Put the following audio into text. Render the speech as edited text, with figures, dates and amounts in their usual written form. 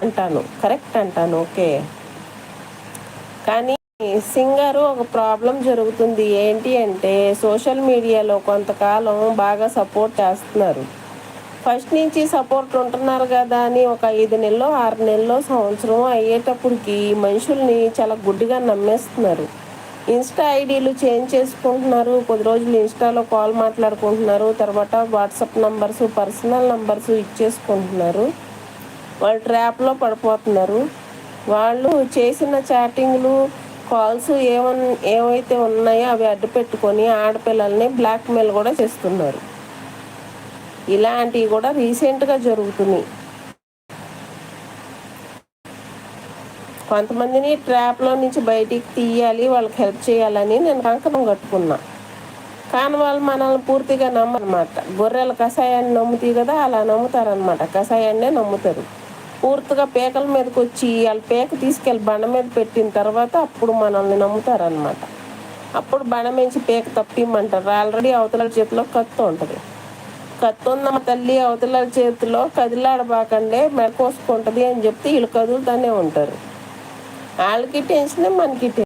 అంటాను, కరెక్ట్ అంటాను, ఓకే. కానీ సింగరు ఒక ప్రాబ్లం జరుగుతుంది. ఏంటి అంటే సోషల్ మీడియాలో కొంతకాలం బాగా సపోర్ట్ చేస్తున్నారు. ఫస్ట్ నుంచి సపోర్ట్ ఉంటున్నారు కదా అని ఒక 5 నెలలో, 6 నెలలో, సంవత్సరం అయ్యేటప్పటికి మనుషుల్ని చాలా గుడ్డిగా నమ్మేస్తున్నారు. ఇన్స్టా ఐడీలు చేంజ్ చేసుకుంటున్నారు. కొద్ది రోజులు ఇన్స్టాలో కాల్ మాట్లాడుకుంటున్నారు. తర్వాత వాట్సాప్ నంబర్సు, పర్సనల్ నంబర్సు ఇచ్చేసుకుంటున్నారు. వాళ్ళు ట్రాప్లో పడిపోతున్నారు. వాళ్ళు చేసిన చాటింగ్లు, కాల్స్ ఏవైతే ఉన్నాయో అవి అడ్డు పెట్టుకొని ఆడపిల్లల్ని బ్లాక్మెయిల్ కూడా చేస్తున్నారు. ఇలాంటివి కూడా రీసెంట్గా జరుగుతున్నాయి. కొంతమందిని ట్రాప్లో నుంచి బయటికి తీయాలి, వాళ్ళకి హెల్ప్ చేయాలని నేను కంకణం కట్టుకున్నా. కానీ వాళ్ళు మనల్ని పూర్తిగా నమ్మరన్నమాట. గొర్రెల కషాయాన్ని నమ్ముతాయి కదా, అలా నమ్ముతారనమాట. కషాయాన్నే నమ్ముతారు. పూర్తిగా పేకల మీదకి వచ్చి వాళ్ళ పేక తీసుకెళ్ళి బండ మీద పెట్టిన తర్వాత అప్పుడు మనల్ని నమ్ముతారనమాట. అప్పుడు బండ మించి పేక తప్పిమ్మంటారు. ఆల్రెడీ అవతల చేతిలో కత్తి ఉంటుంది. కత్తి ఉందమ్మ తల్లి అవతల చేతిలో, కదిలాడబాకండే మెడ కోసుకుంటుంది అని చెప్తే వీళ్ళు కదులుతూనే ఉంటారు. వాళ్ళకి టెన్షనే, మనకి